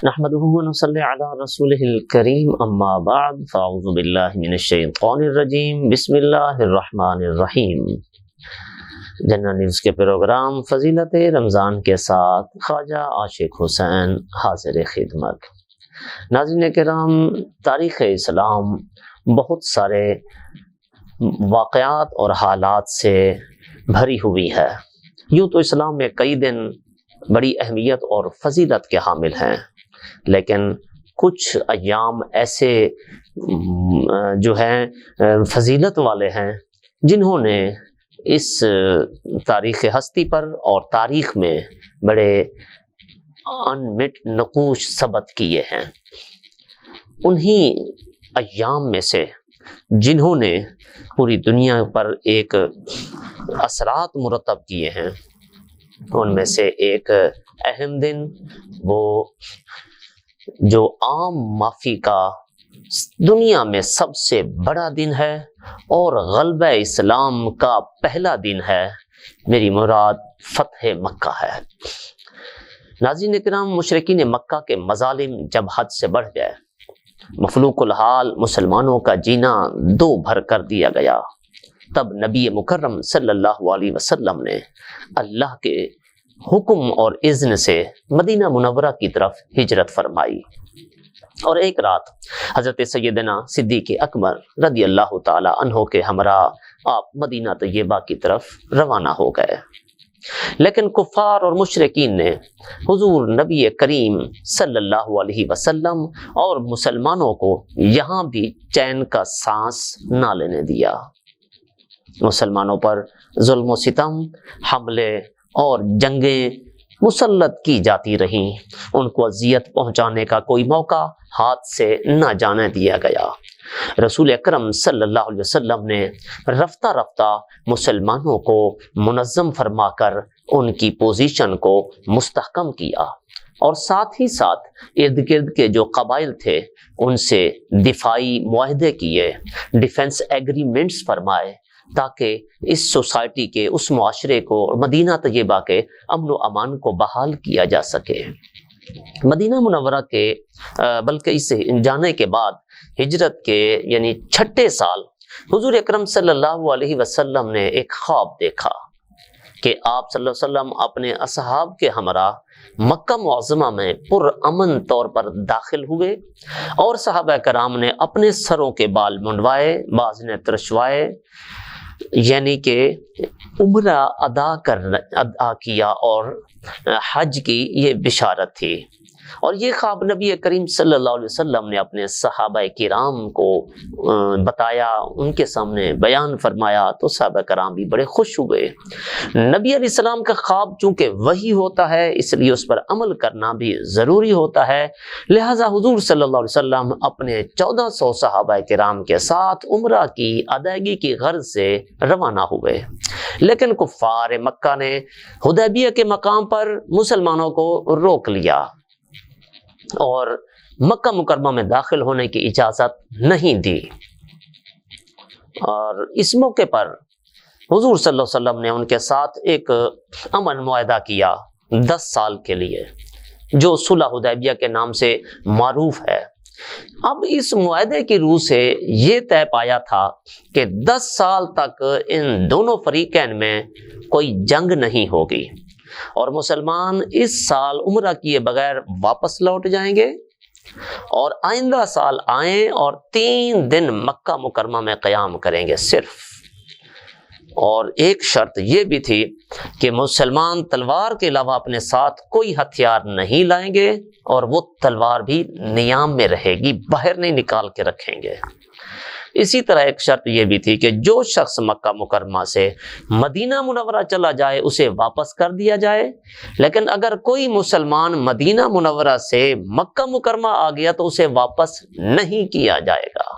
نحمده ونصلي على رسوله الكريم اما بعد فاعوذ باللہ من الشیطان الرجیم بسم اللہ الرحمن الرحیم۔ جنرل نیوز کے پروگرام فضیلت رمضان کے ساتھ خواجہ عاشق حسین حاضر خدمت۔ ناظرین کرام، تاریخ اسلام بہت سارے واقعات اور حالات سے بھری ہوئی ہے۔ یوں تو اسلام میں کئی دن بڑی اہمیت اور فضیلت کے حامل ہیں، لیکن کچھ ایام ایسے جو ہیں فضیلت والے ہیں جنہوں نے اس تاریخ ہستی پر اور تاریخ میں بڑے انمٹ نقوش ثبت کیے ہیں۔ انہی ایام میں سے جنہوں نے پوری دنیا پر ایک اثرات مرتب کیے ہیں، ان میں سے ایک اہم دن وہ جو عام معافی کا دنیا میں سب سے بڑا دن ہے اور غلبہ اسلام کا پہلا دن ہے، میری مراد فتح مکہ ہے۔ ناظرین کرام، مشرکین مکہ کے مظالم جب حد سے بڑھ گئے، مخلوق الحال مسلمانوں کا جینا دو بھر کر دیا گیا، تب نبی مکرم صلی اللہ علیہ وسلم نے اللہ کے حکم اور اذن سے مدینہ منورہ کی طرف ہجرت فرمائی، اور ایک رات حضرت سیدنا صدیق اکبر رضی اللہ تعالی عنہ کے ہمراہ آپ مدینہ طیبہ کی طرف روانہ ہو گئے۔ لیکن کفار اور مشرکین نے حضور نبی کریم صلی اللہ علیہ وسلم اور مسلمانوں کو یہاں بھی چین کا سانس نہ لینے دیا۔ مسلمانوں پر ظلم و ستم، حملے اور جنگیں مسلط کی جاتی رہیں، ان کو اذیت پہنچانے کا کوئی موقع ہاتھ سے نہ جانے دیا گیا۔ رسول اکرم صلی اللہ علیہ وسلم نے رفتہ رفتہ مسلمانوں کو منظم فرما کر ان کی پوزیشن کو مستحکم کیا، اور ساتھ ہی ساتھ ارد گرد کے جو قبائل تھے ان سے دفاعی معاہدے کیے، ڈیفنس ایگریمنٹس فرمائے، تاکہ اس سوسائٹی کے، اس معاشرے کو اور مدینہ طیبہ کے امن و امان کو بحال کیا جا سکے۔ مدینہ منورہ کے بلکہ اس جانے کے بعد ہجرت کے یعنی چھٹے سال حضور اکرم صلی اللہ علیہ وسلم نے ایک خواب دیکھا کہ آپ صلی اللہ علیہ وسلم اپنے اصحاب کے ہمراہ مکہ معظمہ میں پرامن طور پر داخل ہوئے، اور صحابہ کرام نے اپنے سروں کے بال منڈوائے، بعض نے ترشوائے، یعنی کہ عمرہ ادا کیا اور حج کی یہ بشارت تھی۔ اور یہ خواب نبی کریم صلی اللہ علیہ وسلم نے اپنے صحابہ کرام کو بتایا، ان کے سامنے بیان فرمایا، تو صحابہ کرام بھی بڑے خوش ہوئے۔ نبی علیہ السلام کا خواب چونکہ وحی ہوتا ہے، اس لیے اس پر عمل کرنا بھی ضروری ہوتا ہے، لہذا حضور صلی اللہ علیہ وسلم اپنے 1400 صحابہ کرام کے ساتھ عمرہ کی ادائیگی کی غرض سے روانہ ہوئے۔ لیکن کفار مکہ نے حدیبیہ کے مقام پر مسلمانوں کو روک لیا اور مکہ مکرمہ میں داخل ہونے کی اجازت نہیں دی، اور اس موقع پر حضور صلی اللہ علیہ وسلم نے ان کے ساتھ ایک امن معاہدہ کیا 10 سال کے لیے، جو صلح حدیبیہ کے نام سے معروف ہے۔ اب اس معاہدے کی روح سے یہ طے پایا تھا کہ 10 سال تک ان دونوں فریقین میں کوئی جنگ نہیں ہوگی، اور مسلمان اس سال عمرہ کیے بغیر واپس لوٹ جائیں گے، اور آئندہ سال آئیں اور 3 دن مکہ مکرمہ میں قیام کریں گے صرف۔ اور ایک شرط یہ بھی تھی کہ مسلمان تلوار کے علاوہ اپنے ساتھ کوئی ہتھیار نہیں لائیں گے، اور وہ تلوار بھی نیام میں رہے گی، باہر نہیں نکال کے رکھیں گے۔ اسی طرح ایک شرط یہ بھی تھی کہ جو شخص مکہ مکرمہ سے مدینہ منورہ چلا جائے اسے واپس کر دیا جائے، لیکن اگر کوئی مسلمان مدینہ منورہ سے مکہ مکرمہ آ گیا تو اسے واپس نہیں کیا جائے گا۔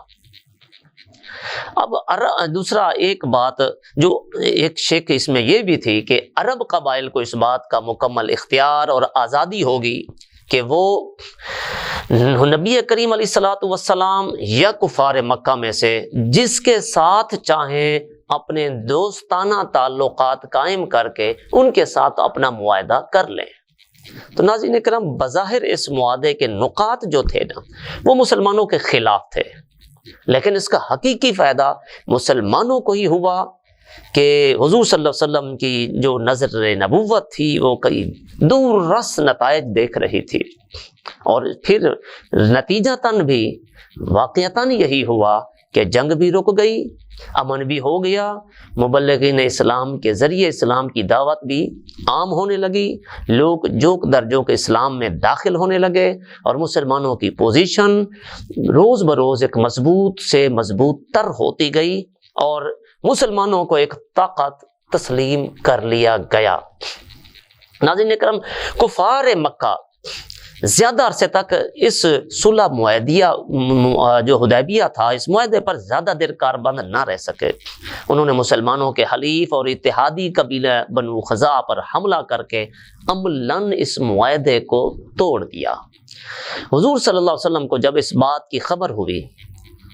اب دوسرا ایک بات جو ایک شک اس میں یہ بھی تھی کہ عرب قبائل کو اس بات کا مکمل اختیار اور آزادی ہوگی کہ وہ نبی کریم علیہ الصلوۃ والسلام یا کفار مکہ میں سے جس کے ساتھ چاہیں اپنے دوستانہ تعلقات قائم کر کے ان کے ساتھ اپنا معاہدہ کر لیں۔ تو ناظرین کرام بظاہر اس معاہدے کے نکات جو تھے نا وہ مسلمانوں کے خلاف تھے، لیکن اس کا حقیقی فائدہ مسلمانوں کو ہی ہوا کہ حضور صلی اللہ علیہ وسلم کی جو نظر نبوت تھی وہ کئی دور رس نتائج دیکھ رہی تھی، اور پھر نتیجتاً بھی واقعتاً یہی ہوا کہ جنگ بھی رک گئی، امن بھی ہو گیا، مبلغین اسلام کے ذریعے اسلام کی دعوت بھی عام ہونے لگی، لوگ جوک در جوک اسلام میں داخل ہونے لگے، اور مسلمانوں کی پوزیشن روز بروز ایک مضبوط سے مضبوط تر ہوتی گئی، اور مسلمانوں کو ایک طاقت تسلیم کر لیا گیا۔ ناظرین اکرام، کفار مکہ زیادہ عرصے تک اس صلح معاہدیہ جو حدیبیہ تھا اس معاہدے پر زیادہ دیر کاربند نہ رہ سکے۔ انہوں نے مسلمانوں کے حلیف اور اتحادی قبیلہ بنو خزاعہ پر حملہ کر کے عملاً اس معاہدے کو توڑ دیا۔ حضور صلی اللہ علیہ وسلم کو جب اس بات کی خبر ہوئی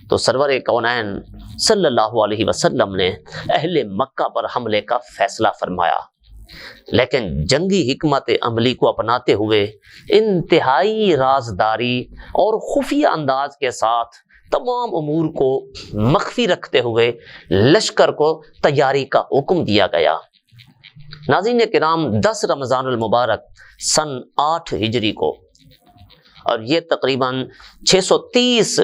تو سرور کونین صلی اللہ علیہ وسلم نے اہل مکہ پر حملے کا فیصلہ فرمایا، لیکن جنگی حکمت عملی کو اپناتے ہوئے انتہائی رازداری اور خفیہ انداز کے ساتھ تمام امور کو مخفی رکھتے ہوئے لشکر کو تیاری کا حکم دیا گیا۔ ناظرین کرام، 10 رمضان المبارک سن 8 ہجری کو، اور یہ تقریباً 630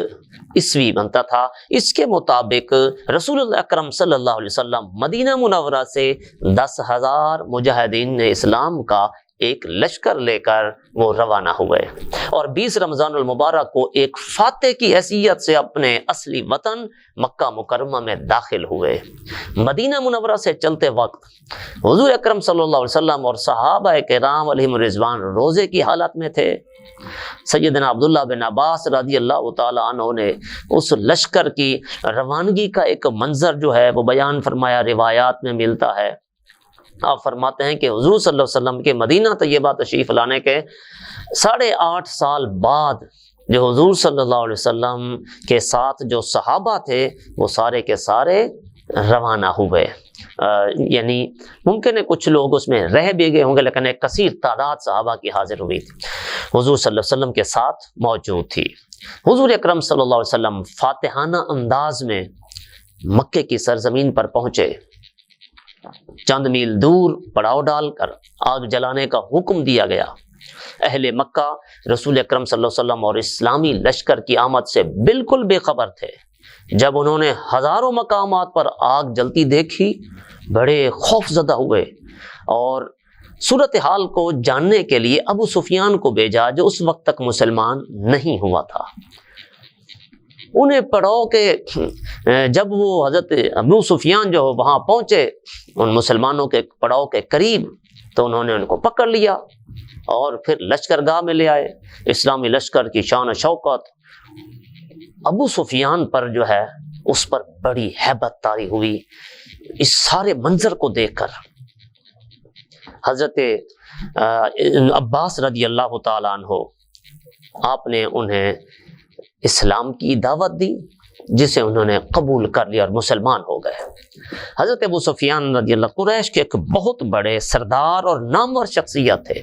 عیسوی بنتا تھا، اس کے مطابق رسول اللہ اکرم صلی اللہ علیہ وسلم مدینہ منورہ سے 10,000 مجاہدین اسلام کا ایک لشکر لے کر وہ روانہ ہوئے، اور 20 رمضان المبارک کو ایک فاتح کی حیثیت سے اپنے اصلی وطن مکہ مکرمہ میں داخل ہوئے۔ مدینہ منورہ سے چلتے وقت حضور اکرم صلی اللہ علیہ وسلم اور صحابہ کرام علیہم الرضوان روزے کی حالت میں تھے۔ سیدنا عبداللہ بن عباس رضی اللہ تعالی عنہ نے اس لشکر کی روانگی کا ایک منظر جو ہے وہ بیان فرمایا، روایات میں ملتا ہے۔ آپ فرماتے ہیں کہ حضور صلی اللہ علیہ وسلم کے مدینہ طیبہ تشریف لانے کے 8.5 سال بعد جو حضور صلی اللہ علیہ وسلم کے ساتھ جو صحابہ تھے وہ سارے کے سارے روانہ ہوئے، یعنی ممکن ہے کچھ لوگ اس میں رہ بھی گئے ہوں گے، لیکن ایک کثیر تعداد صحابہ کی حاضر ہوئی تھی، حضور صلی اللہ علیہ وسلم کے ساتھ موجود تھی۔ حضور اکرم صلی اللہ علیہ وسلم فاتحانہ انداز میں مکے کی سرزمین پر پہنچے، چند میل دور پڑاؤ ڈال کر آگ جلانے کا حکم دیا گیا۔ اہل مکہ رسول اکرم صلی اللہ علیہ وسلم اور اسلامی لشکر کی آمد سے بالکل بے خبر تھے۔ جب انہوں نے ہزاروں مقامات پر آگ جلتی دیکھی بڑے خوف زدہ ہوئے، اور صورتحال کو جاننے کے لیے ابو سفیان کو بھیجا جو اس وقت تک مسلمان نہیں ہوا تھا۔ انہیں پڑاؤ کے جب وہ حضرت ابو سفیان جو وہاں پہنچے ان مسلمانوں کے پڑاؤ کے قریب، تو انہوں نے ان کو پکڑ لیا اور پھر لشکر گاہ میں لے آئے۔ اسلامی لشکر کی شان و شوکت ابو سفیان پر جو ہے اس پر بڑی ہیبت طاری ہوئی۔ اس سارے منظر کو دیکھ کر حضرت عباس رضی اللہ تعالیٰ عنہ آپ نے انہیں اسلام کی دعوت دی، جسے انہوں نے قبول کر لیا اور مسلمان ہو گئے۔ حضرت ابو سفیان رضی اللہ قریش کے ایک بہت بڑے سردار اور نامور شخصیت تھے۔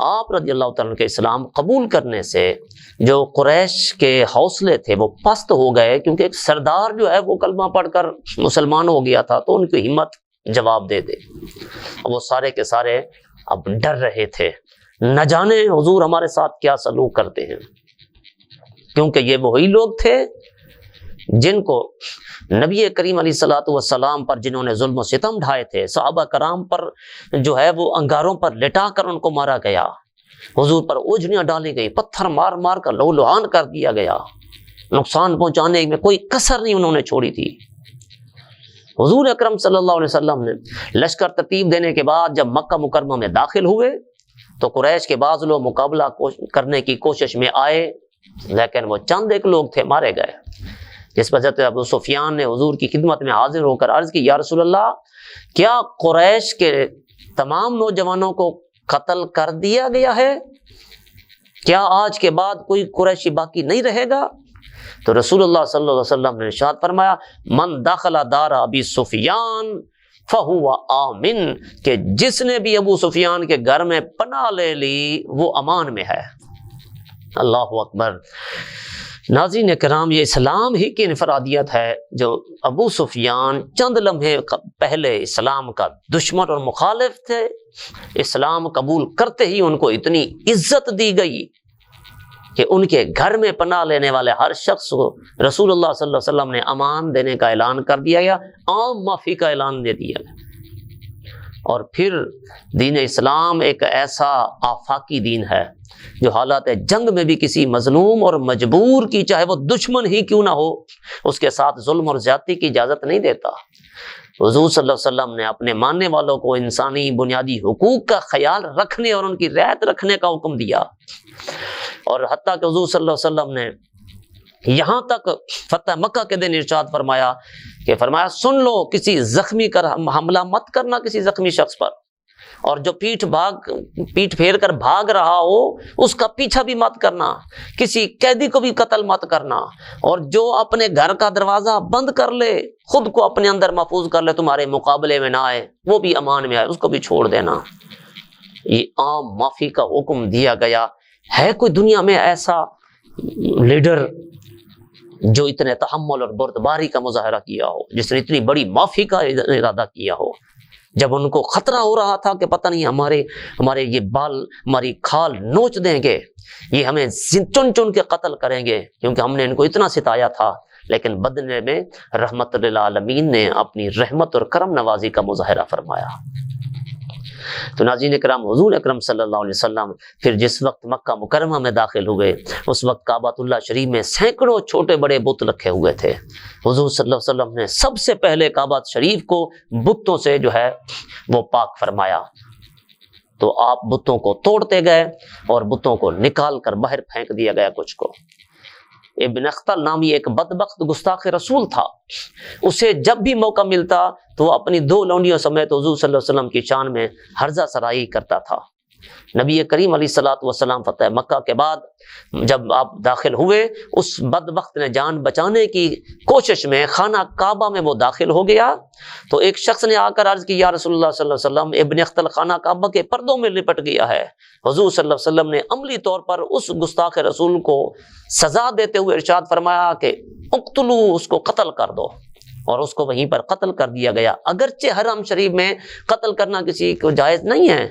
آپ رضی اللہ تعالیٰ کے اسلام قبول کرنے سے جو قریش کے حوصلے تھے وہ پست ہو گئے، کیونکہ ایک سردار جو ہے وہ کلمہ پڑھ کر مسلمان ہو گیا تھا تو ان کی ہمت جواب دے دے۔ وہ سارے کے سارے اب ڈر رہے تھے، نہ جانے حضور ہمارے ساتھ کیا سلوک کرتے ہیں، کیونکہ یہ وہی لوگ تھے جن کو نبی کریم علیہ الصلوۃ والسلام پر جنہوں نے ظلم و ستم ڈھائے تھے، صحابہ کرام پر جو ہے وہ انگاروں پر لٹا کر ان کو مارا گیا، حضور پر اوجھنیاں ڈالی گئی، پتھر مار مار کر لہو لہان کر دیا گیا، نقصان پہنچانے میں کوئی کسر نہیں انہوں نے چھوڑی تھی۔ حضور اکرم صلی اللہ علیہ وسلم نے لشکر ترتیب دینے کے بعد جب مکہ مکرمہ میں داخل ہوئے تو قریش کے بعض لوگ مقابلہ کرنے کی کوشش میں آئے، لیکن وہ چند ایک لوگ تھے مارے گئے، جس پر حضرت ابو سفیان نے حضور کی خدمت میں حاضر ہو کر عرض کی، یا رسول اللہ، کیا قریش کے تمام نوجوانوں کو قتل کر دیا گیا ہے؟ کیا آج کے بعد کوئی قریشی باقی نہیں رہے گا؟ تو رسول اللہ صلی اللہ علیہ وسلم نے ارشاد فرمایا، من دخل دار ابی سفیان فہو آمن، کہ جس نے بھی ابو سفیان کے گھر میں پناہ لے لی وہ امان میں ہے۔ اللہ اکبر۔ ناظرین کرام، یہ اسلام ہی کی انفرادیت ہے جو ابو سفیان چند لمحے پہلے اسلام کا دشمن اور مخالف تھے، اسلام قبول کرتے ہی ان کو اتنی عزت دی گئی کہ ان کے گھر میں پناہ لینے والے ہر شخص کو رسول اللہ صلی اللہ علیہ وسلم نے امان دینے کا اعلان کر دیا یا عام معافی کا اعلان دے دیا۔ اور پھر دین اسلام ایک ایسا آفاقی دین ہے جو حالات جنگ میں بھی کسی مظلوم اور مجبور کی، چاہے وہ دشمن ہی کیوں نہ ہو، اس کے ساتھ ظلم اور زیادتی کی اجازت نہیں دیتا۔ حضور صلی اللہ علیہ وسلم نے اپنے ماننے والوں کو انسانی بنیادی حقوق کا خیال رکھنے اور ان کی رعایت رکھنے کا حکم دیا، اور حتیٰ کہ حضور صلی اللہ علیہ وسلم نے یہاں تک فتح مکہ کے دن ارشاد فرمایا کہ سن لو، کسی زخمی کر حملہ مت کرنا کسی زخمی شخص پر، اور جو پیٹھ پھیر کر بھاگ رہا ہو اس کا پیچھا بھی مت کرنا، کسی قیدی کو بھی قتل مت کرنا، اور جو اپنے گھر کا دروازہ بند کر لے، خود کو اپنے اندر محفوظ کر لے، تمہارے مقابلے میں نہ آئے، وہ بھی امان میں آئے، اس کو بھی چھوڑ دینا۔ یہ عام معافی کا حکم دیا گیا۔ ہے کوئی دنیا میں ایسا لیڈر جو اتنے تحمل اور بردباری کا مظاہرہ کیا ہو، جس نے اتنی بڑی معافی کا ارادہ کیا ہو؟ جب ان کو خطرہ ہو رہا تھا کہ پتہ نہیں ہمارے یہ بال، ہماری کھال نوچ دیں گے، یہ ہمیں چن چن کے قتل کریں گے، کیونکہ ہم نے ان کو اتنا ستایا تھا، لیکن بدلے میں رحمت للعالمین نے اپنی رحمت اور کرم نوازی کا مظاہرہ فرمایا۔ تو ناظرین کرام، حضور اکرم صلی اللہ علیہ وسلم پھر جس وقت مکہ مکرمہ میں داخل ہوئے، اس وقت کعبۃ اللہ شریف میں سینکڑوں چھوٹے بڑے بت رکھے ہوئے تھے۔ حضور صلی اللہ علیہ وسلم نے سب سے پہلے کعبۃ شریف کو بتوں سے جو ہے وہ پاک فرمایا، تو آپ بتوں کو توڑتے گئے اور بتوں کو نکال کر باہر پھینک دیا گیا کچھ کو۔ ابن اختل نامی ایک بدبخت گستاخ رسول تھا، اسے جب بھی موقع ملتا تو وہ اپنی 2 لونڈیوں سمیت حضور صلی اللہ علیہ وسلم کی شان میں ہرزہ سرائی کرتا تھا۔ نبی کریم علیہ الصلوۃ والسلام فتح مکہ کے بعد جب آپ داخل ہوئے، اس بدبخت نے جان بچانے کی کوشش میں خانہ کعبہ میں وہ داخل ہو گیا، تو ایک شخص نے آ کر عرض کی، یا رسول اللہ صلی اللہ علیہ وسلم، ابن اختل خانہ کعبہ کے پردوں میں لپٹ گیا ہے۔ حضور صلی اللہ علیہ وسلم نے عملی طور پر اس گستاخ رسول کو سزا دیتے ہوئے ارشاد فرمایا کہ اقتلو، اس کو قتل کر دو، اور اس کو وہیں پر قتل کر دیا گیا۔ اگرچہ حرم شریف میں قتل کرنا کسی کو جائز نہیں ہے،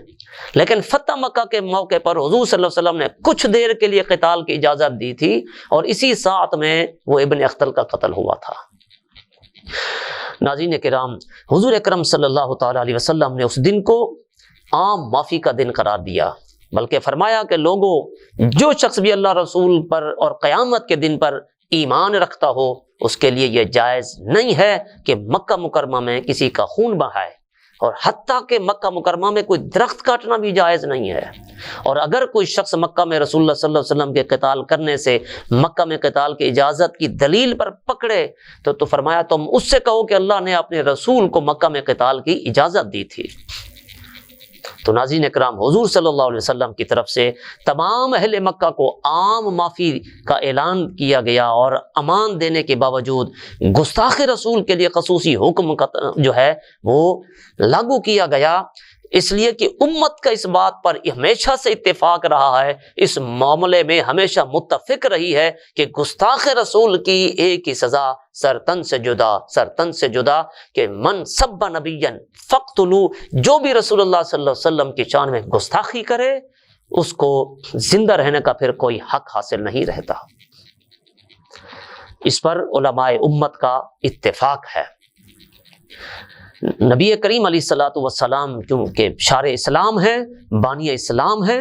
لیکن فتح مکہ کے موقع پر حضور صلی اللہ علیہ وسلم نے کچھ دیر کے لیے قتال کی اجازت دی تھی، اور اسی ساعت میں وہ ابن اختل کا قتل ہوا تھا۔ ناظرین کرام، حضور اکرم صلی اللہ تعالی علیہ وسلم نے اس دن کو عام معافی کا دن قرار دیا، بلکہ فرمایا کہ لوگوں، جو شخص بھی اللہ رسول پر اور قیامت کے دن پر ایمان رکھتا ہو، اس کے لیے یہ جائز نہیں ہے کہ مکہ مکرمہ میں کسی کا خون بہائے، اور حتیٰ کہ مکہ مکرمہ میں کوئی درخت کاٹنا بھی جائز نہیں ہے۔ اور اگر کوئی شخص مکہ میں رسول اللہ صلی اللہ علیہ وسلم کے قتال کرنے سے مکہ میں قتال کی اجازت کی دلیل پر پکڑے تو فرمایا تم اس سے کہو کہ اللہ نے اپنے رسول کو مکہ میں قتال کی اجازت دی تھی۔ تو ناظرین اکرام، حضور صلی اللہ علیہ وسلم کی طرف سے تمام اہل مکہ کو عام معافی کا اعلان کیا گیا، اور امان دینے کے باوجود گستاخ رسول کے لیے خصوصی حکم جو ہے وہ لاگو کیا گیا، اس لیے کہ امت کا اس بات پر ہمیشہ سے اتفاق رہا ہے، اس معاملے میں ہمیشہ متفق رہی ہے کہ گستاخ رسول کی ایک ہی سزا، سرتن سے جدا، کہ من سب نبیا فقتلوا، جو بھی رسول اللہ صلی اللہ علیہ وسلم کی شان میں گستاخی کرے اس کو زندہ رہنے کا پھر کوئی حق حاصل نہیں رہتا۔ اس پر علماء امت کا اتفاق ہے۔ نبی کریم علیہ الصلوۃ والسلام کیونکہ شارع اسلام ہے، بانی اسلام ہے،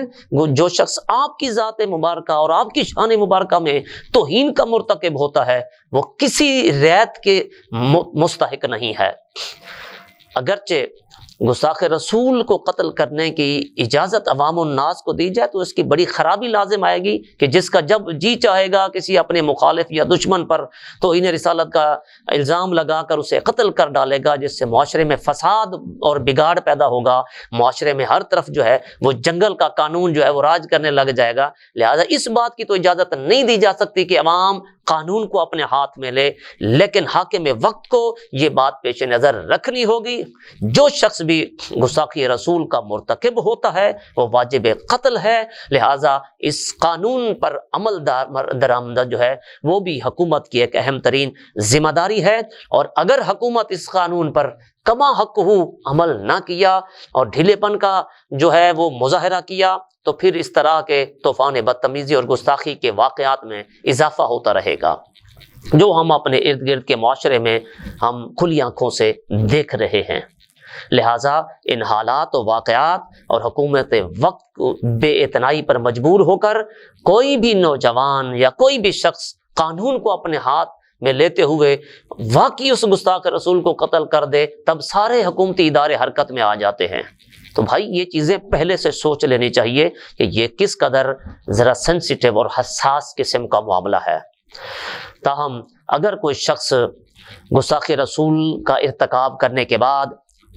جو شخص آپ کی ذات مبارکہ اور آپ کی شان مبارکہ میں توہین کا مرتکب ہوتا ہے وہ کسی رعایت کے مستحق نہیں ہے۔ اگرچہ گستاخ رسول کو قتل کرنے کی اجازت عوام الناس کو دی جائے تو اس کی بڑی خرابی لازم آئے گی کہ جس کا جب جی چاہے گا کسی اپنے مخالف یا دشمن پر توہین رسالت کا الزام لگا کر اسے قتل کر ڈالے گا، جس سے معاشرے میں فساد اور بگاڑ پیدا ہوگا، معاشرے میں ہر طرف جو ہے وہ جنگل کا قانون جو ہے وہ راج کرنے لگ جائے گا۔ لہذا اس بات کی تو اجازت نہیں دی جا سکتی کہ عوام قانون کو اپنے ہاتھ میں لے، لیکن حاکم وقت کو یہ بات پیش نظر رکھنی ہوگی، جو شخص بھی گستاخی رسول کا مرتکب ہوتا ہے وہ واجب قتل ہے، لہٰذا اس قانون پر عمل درآمد جو ہے وہ بھی حکومت کی ایک اہم ترین ذمہ داری ہے، اور اگر حکومت اس قانون پر کما حق ہو عمل نہ کیا اور ڈھیلے پن کا جو ہے وہ مظاہرہ کیا تو پھر اس طرح کے طوفان بدتمیزی اور گستاخی کے واقعات میں اضافہ ہوتا رہے گا، جو ہم اپنے ارد گرد کے معاشرے میں ہم کھلی آنکھوں سے دیکھ رہے ہیں۔ لہٰذا ان حالات و واقعات اور حکومت وقت کو بے اعتنائی پر مجبور ہو کر کوئی بھی نوجوان یا کوئی بھی شخص قانون کو اپنے ہاتھ میں لیتے ہوئے واقعی اس گستاخ رسول کو قتل کر دے، تب سارے حکومتی ادارے حرکت میں آ جاتے ہیں۔ تو بھائی یہ چیزیں پہلے سے سوچ لینی چاہیے کہ یہ کس قدر ذرا سینسیٹیو اور حساس قسم کا معاملہ ہے۔ تاہم اگر کوئی شخص گستاخ رسول کا ارتکاب کرنے کے بعد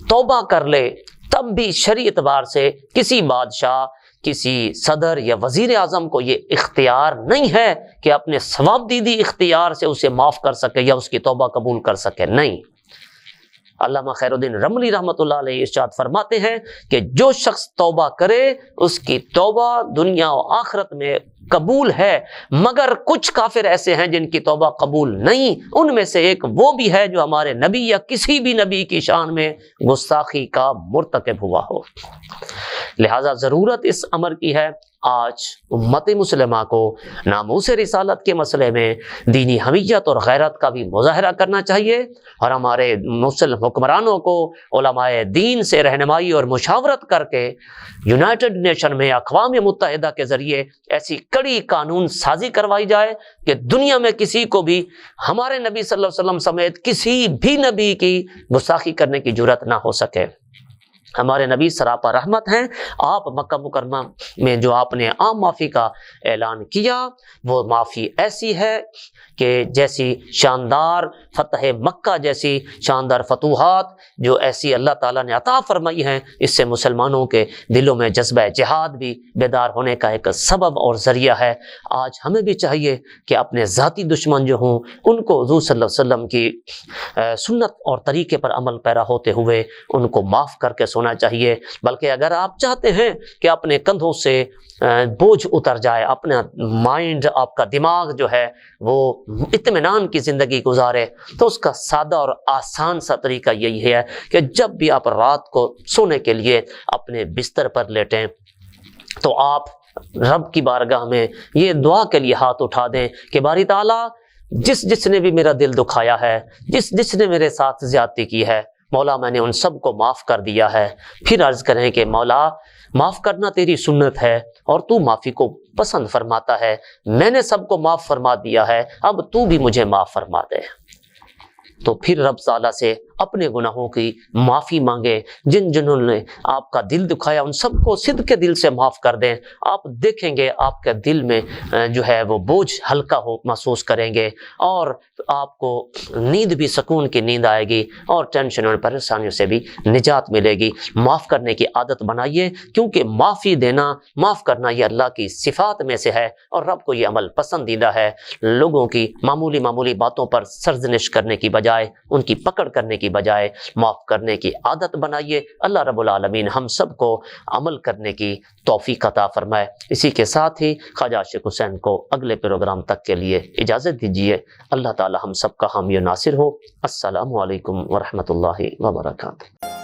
توبہ کر لے، تب بھی شرعی اعتبار سے کسی بادشاہ، کسی صدر یا وزیر اعظم کو یہ اختیار نہیں ہے کہ اپنے ثواب دیدی اختیار سے اسے معاف کر سکے یا اس کی توبہ قبول کر سکے، نہیں۔ علامہ خیر الدین رملی رحمۃ اللہ علیہ ارشاد فرماتے ہیں کہ جو شخص توبہ کرے اس کی توبہ دنیا و آخرت میں قبول ہے، مگر کچھ کافر ایسے ہیں جن کی توبہ قبول نہیں، ان میں سے ایک وہ بھی ہے جو ہمارے نبی یا کسی بھی نبی کی شان میں گستاخی کا مرتکب ہوا ہو۔ لہذا ضرورت اس امر کی ہے آج امت مسلمہ کو ناموس رسالت کے مسئلے میں دینی حمیت اور غیرت کا بھی مظاہرہ کرنا چاہیے، اور ہمارے مسلم حکمرانوں کو علماء دین سے رہنمائی اور مشاورت کر کے یونائٹڈ نیشن میں اقوام متحدہ کے ذریعے ایسی کڑی قانون سازی کروائی جائے کہ دنیا میں کسی کو بھی ہمارے نبی صلی اللہ علیہ وسلم سمیت کسی بھی نبی کی گستاخی کرنے کی جرات نہ ہو سکے۔ ہمارے نبی سراپا رحمت ہیں، آپ مکہ مکرمہ میں جو آپ نے عام معافی کا اعلان کیا وہ معافی ایسی ہے کہ جیسی شاندار فتح مکہ جیسی شاندار فتوحات جو ایسی اللہ تعالیٰ نے عطا فرمائی ہیں، اس سے مسلمانوں کے دلوں میں جذبہ جہاد بھی بیدار ہونے کا ایک سبب اور ذریعہ ہے۔ آج ہمیں بھی چاہیے کہ اپنے ذاتی دشمن جو ہوں ان کو حضور صلی اللہ علیہ وسلم کی سنت اور طریقے پر عمل پیرا ہوتے ہوئے ان کو معاف کر کے سونا چاہیے، بلکہ اگر آپ چاہتے ہیں کہ اپنے کندھوں سے بوجھ اتر جائے، اپنا مائنڈ، آپ کا دماغ جو ہے وہ اطمینان کی زندگی گزارے، تو اس کا سادہ اور آسان سا طریقہ یہی ہے کہ جب بھی آپ رات کو سونے کے لیے اپنے بستر پر لیٹیں تو آپ رب کی بارگاہ میں یہ دعا کے لیے ہاتھ اٹھا دیں کہ باری تعالیٰ جس نے بھی میرا دل دکھایا ہے، جس نے میرے ساتھ زیادتی کی ہے، مولا میں نے ان سب کو معاف کر دیا ہے۔ پھر عرض کریں کہ مولا معاف کرنا تیری سنت ہے اور تو معافی کو پسند فرماتا ہے، میں نے سب کو معاف فرما دیا ہے، اب تو بھی مجھے معاف فرما دے۔ تو پھر رب تعالیٰ سے اپنے گناہوں کی معافی مانگے، جنہوں نے آپ کا دل دکھایا ان سب کو صدق کے دل سے معاف کر دیں۔ آپ دیکھیں گے آپ کے دل میں جو ہے وہ بوجھ ہلکا ہو محسوس کریں گے، اور آپ کو نیند بھی سکون کی نیند آئے گی، اور ٹینشن اور پریشانیوں سے بھی نجات ملے گی۔ معاف کرنے کی عادت بنائیے، کیونکہ معافی دینا، معاف کرنا یہ اللہ کی صفات میں سے ہے، اور رب کو یہ عمل پسندیدہ ہے۔ لوگوں کی معمولی باتوں پر سرزنش کرنے کی بجائے، ان کی پکڑ کرنے کی بجائے معاف کرنے کی عادت بنائیے۔ اللہ رب العالمین ہم سب کو عمل کرنے کی توفیق عطا فرمائے۔ اسی کے ساتھ ہی خواجہ عاشق حسین کو اگلے پروگرام تک کے لیے اجازت دیجیے۔ اللہ تعالی ہم سب کا حامی و ناصر ہو۔ السلام علیکم ورحمۃ اللہ وبرکاتہ۔